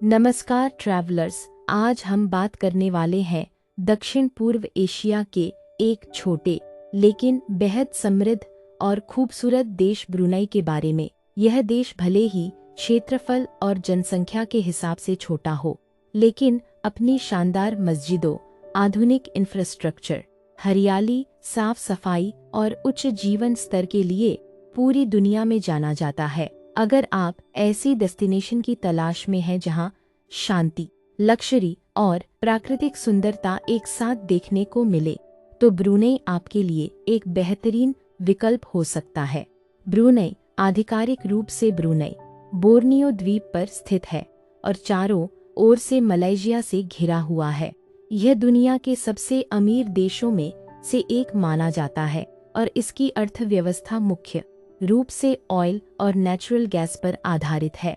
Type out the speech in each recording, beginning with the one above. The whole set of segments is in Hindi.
नमस्कार ट्रैवलर्स, आज हम बात करने वाले हैं दक्षिण पूर्व एशिया के एक छोटे लेकिन बेहद समृद्ध और खूबसूरत देश ब्रुनई के बारे में। यह देश भले ही क्षेत्रफल और जनसंख्या के हिसाब से छोटा हो, लेकिन अपनी शानदार मस्जिदों, आधुनिक इंफ्रास्ट्रक्चर, हरियाली, साफ सफाई और उच्च जीवन स्तर के लिए पूरी दुनिया में जाना जाता है। अगर आप ऐसी डेस्टिनेशन की तलाश में हैं जहां शांति, लक्जरी और प्राकृतिक सुंदरता एक साथ देखने को मिले, तो ब्रुनई आपके लिए एक बेहतरीन विकल्प हो सकता है। ब्रुनई आधिकारिक रूप से ब्रुनई बोर्नियो द्वीप पर स्थित है और चारों ओर से मलेशिया से घिरा हुआ है। यह दुनिया के सबसे अमीर देशों में से एक माना जाता है और इसकी अर्थव्यवस्था मुख्य रूप से ऑयल और नेचुरल गैस पर आधारित है।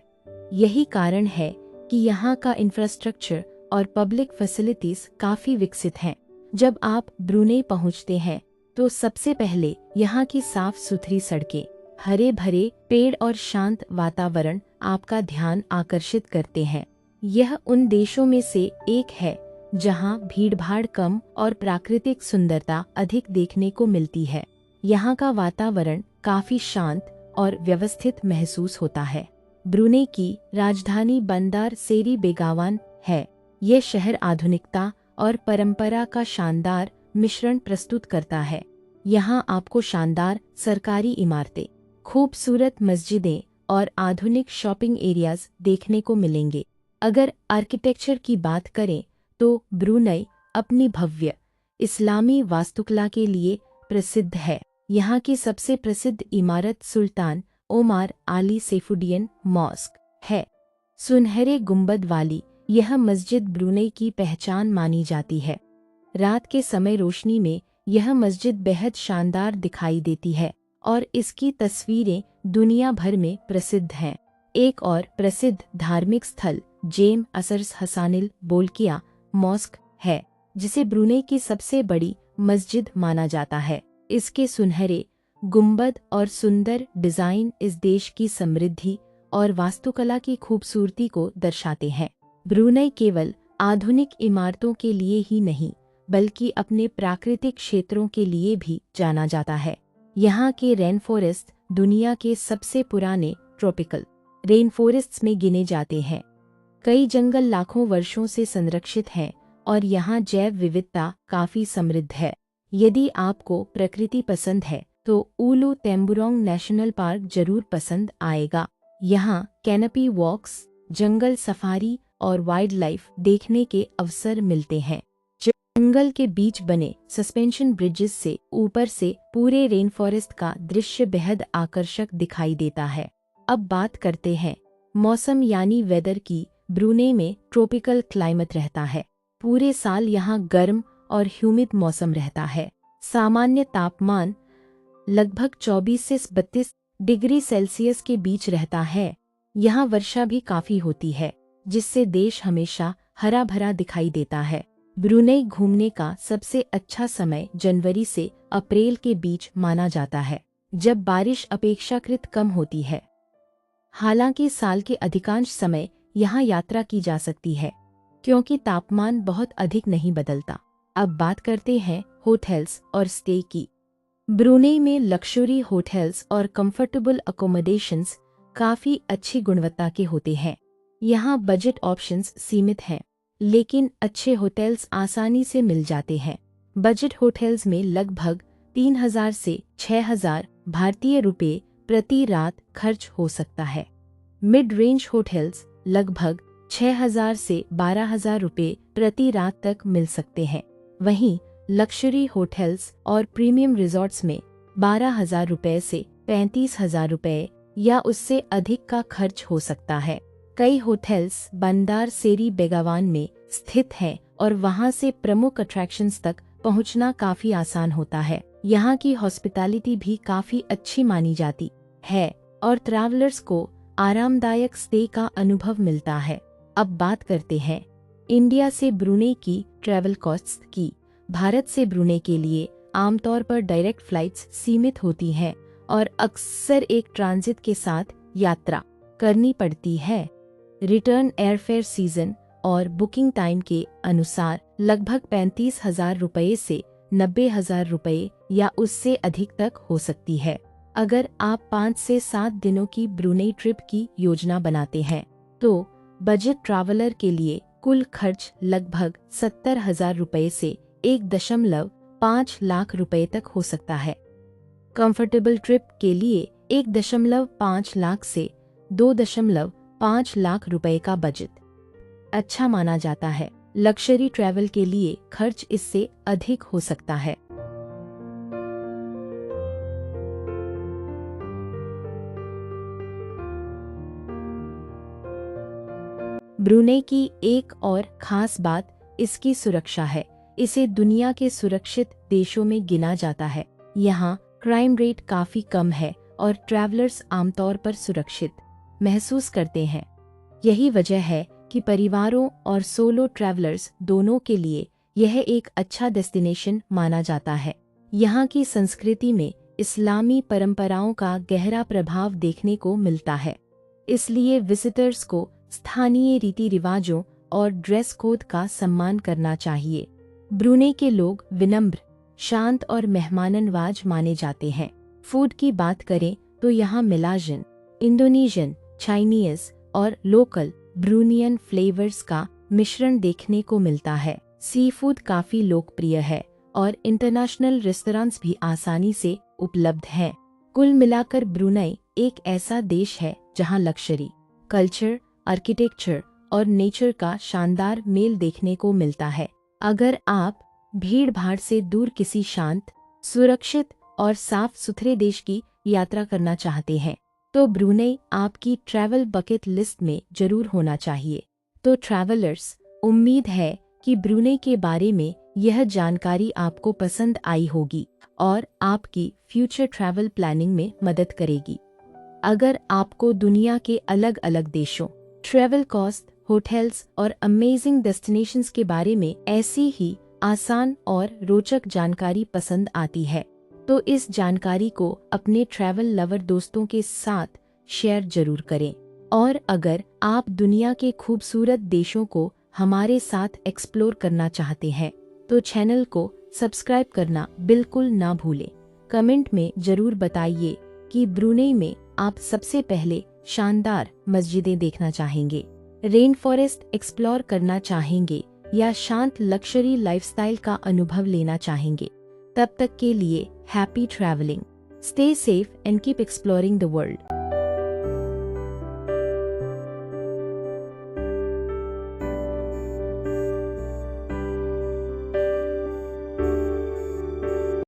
यही कारण है कि यहाँ का इंफ्रास्ट्रक्चर और पब्लिक फैसिलिटीज काफी विकसित हैं। जब आप ब्रुनई पहुँचते हैं तो सबसे पहले यहाँ की साफ सुथरी सड़कें, हरे भरे पेड़ और शांत वातावरण आपका ध्यान आकर्षित करते हैं। यह उन देशों में से एक है जहाँ भीड़भाड़ कम और प्राकृतिक सुंदरता अधिक देखने को मिलती है। यहाँ का वातावरण काफी शांत और व्यवस्थित महसूस होता है। ब्रुनई की राजधानी बंदर सेरी बेगावन है। यह शहर आधुनिकता और परंपरा का शानदार मिश्रण प्रस्तुत करता है। यहाँ आपको शानदार सरकारी इमारतें, खूबसूरत मस्जिदें और आधुनिक शॉपिंग एरियाज देखने को मिलेंगे। अगर आर्किटेक्चर की बात करें तो ब्रुनई अपनी भव्य इस्लामी वास्तुकला के लिए प्रसिद्ध है। यहाँ की सबसे प्रसिद्ध इमारत सुल्तान ओमार आली सैफुद्दीन मॉस्क है। सुनहरे गुंबद वाली यह मस्जिद ब्रुनई की पहचान मानी जाती है। रात के समय रोशनी में यह मस्जिद बेहद शानदार दिखाई देती है और इसकी तस्वीरें दुनिया भर में प्रसिद्ध हैं। एक और प्रसिद्ध धार्मिक स्थल जेम असर्स हसानिल बोल्किया मॉस्क है, जिसे ब्रुनई की सबसे बड़ी मस्जिद माना जाता है। इसके सुनहरे गुंबद और सुंदर डिजाइन इस देश की समृद्धि और वास्तुकला की खूबसूरती को दर्शाते हैं। ब्रुनई केवल आधुनिक इमारतों के लिए ही नहीं, बल्कि अपने प्राकृतिक क्षेत्रों के लिए भी जाना जाता है। यहाँ के रेन फॉरेस्ट दुनिया के सबसे पुराने ट्रॉपिकल रेन फॉरेस्ट्स में गिने जाते हैं। कई जंगल लाखों वर्षों से संरक्षित हैं और यहाँ जैव विविधता काफी समृद्ध है। यदि आपको प्रकृति पसंद है तो उलू तेम्बुरोंग नेशनल पार्क जरूर पसंद आएगा। यहाँ कैनपी वॉक्स, जंगल सफारी और वाइल्ड लाइफ देखने के अवसर मिलते हैं। जंगल के बीच बने सस्पेंशन ब्रिजेस से ऊपर से पूरे रेन फॉरेस्ट का दृश्य बेहद आकर्षक दिखाई देता है। अब बात करते हैं मौसम यानी वेदर की। ब्रुनई में ट्रॉपिकल क्लाइमेट रहता है। पूरे साल यहाँ गर्म और ह्यूमिड मौसम रहता है। सामान्य तापमान लगभग 24 से 32 डिग्री सेल्सियस के बीच रहता है। यहाँ वर्षा भी काफी होती है, जिससे देश हमेशा हरा भरा दिखाई देता है। ब्रुनई घूमने का सबसे अच्छा समय जनवरी से अप्रैल के बीच माना जाता है, जब बारिश अपेक्षाकृत कम होती है। हालांकि साल के अधिकांश समय यहाँ यात्रा की जा सकती है, क्योंकि तापमान बहुत अधिक नहीं बदलता। अब बात करते हैं होटल्स और स्टे की। ब्रुनई में लक्जरी होटल्स और कंफर्टेबल अकोमोडेशंस काफी अच्छी गुणवत्ता के होते हैं। यहाँ बजट ऑप्शंस सीमित हैं, लेकिन अच्छे होटल्स आसानी से मिल जाते हैं। बजट होटल्स में लगभग 3000 से 6000 भारतीय रुपये प्रति रात खर्च हो सकता है। मिड रेंज होटल्स लगभग 6000 से 12000 रुपये प्रति रात तक मिल सकते हैं। वहीं लक्जरी होटल्स और प्रीमियम रिजॉर्ट्स में 12000 रुपये से 35000 रुपये या उससे अधिक का खर्च हो सकता है। कई होटल्स बंदर सेरी बेगावन में स्थित हैं और वहां से प्रमुख अट्रैक्शंस तक पहुंचना काफी आसान होता है। यहाँ की हॉस्पिटैलिटी भी काफी अच्छी मानी जाती है और ट्रैवलर्स को आरामदायक स्टे का अनुभव मिलता है। अब बात करते हैं इंडिया से ब्रुनई की ट्रैवल कॉस्ट्स की। भारत से ब्रुनई के लिए आमतौर पर डायरेक्ट फ्लाइट्स सीमित होती हैं और अक्सर एक ट्रांजिट के साथ यात्रा करनी पड़ती है। रिटर्न एयरफेयर सीजन और बुकिंग टाइम के अनुसार लगभग 35,000 रुपये से 90,000 रुपये या उससे अधिक तक हो सकती है। अगर आप 5 से 7 दिनों की ब्रुनेई ट्रिप की योजना बनाते हैं तो बजट ट्रैवलर के लिए कुल खर्च लगभग 70,000 रुपये से 1.5 लाख रुपये तक हो सकता है। कंफर्टेबल ट्रिप के लिए 1.5 लाख से 2.5 लाख रुपए का बजट अच्छा माना जाता है। लग्जरी ट्रैवल के लिए खर्च इससे अधिक हो सकता है। ब्रुनेई की एक और खास बात इसकी सुरक्षा है। इसे दुनिया के सुरक्षित देशों में गिना जाता है। यहाँ क्राइम रेट काफी कम है और ट्रैवलर्स आमतौर पर सुरक्षित महसूस करते हैं। यही वजह है कि परिवारों और सोलो ट्रैवलर्स दोनों के लिए यह एक अच्छा डेस्टिनेशन माना जाता है। यहाँ की संस्कृति में इस्लामी परंपराओं का गहरा प्रभाव देखने को मिलता है, इसलिए विजिटर्स को स्थानीय रीति रिवाजों और ड्रेस कोड का सम्मान करना चाहिए। ब्रुनेई के लोग विनम्र, शांत और मेहमाननवाज माने जाते हैं। फूड की बात करें तो यहाँ मिलाजन, इंडोनेशियन, चाइनीज और लोकल ब्रुनियन फ्लेवर्स का मिश्रण देखने को मिलता है। सी फूड काफी लोकप्रिय है और इंटरनेशनल रेस्टोरेंट्स भी आसानी से उपलब्ध हैं। कुल मिलाकर ब्रुनेई एक ऐसा देश है जहाँ लग्जरी, कल्चर, आर्किटेक्चर और नेचर का शानदार मेल देखने को मिलता है। अगर आप भीड़ भाड़ से दूर किसी शांत, सुरक्षित और साफ सुथरे देश की यात्रा करना चाहते हैं तो ब्रुनेई आपकी ट्रैवल बकेट लिस्ट में जरूर होना चाहिए। तो ट्रैवलर्स, उम्मीद है कि ब्रुनेई के बारे में यह जानकारी आपको पसंद आई होगी और आपकी फ्यूचर ट्रैवल प्लानिंग में मदद करेगी। अगर आपको दुनिया के अलग अलग देशों, ट्रैवल कॉस्ट, होटल्स और अमेजिंग डेस्टिनेशंस के बारे में ऐसी ही आसान और रोचक जानकारी पसंद आती है तो इस जानकारी को अपने ट्रैवल लवर दोस्तों के साथ शेयर जरूर करें। और अगर आप दुनिया के खूबसूरत देशों को हमारे साथ एक्सप्लोर करना चाहते हैं तो चैनल को सब्सक्राइब करना बिल्कुल ना भूलें। कमेंट में जरूर बताइए कि ब्रुनेई में आप सबसे पहले शानदार मस्जिदें देखना चाहेंगे, रेन फॉरेस्ट एक्सप्लोर करना चाहेंगे या शांत लग्जरी लाइफस्टाइल का अनुभव लेना चाहेंगे। तब तक के लिए happy travelling, stay safe and keep exploring the world.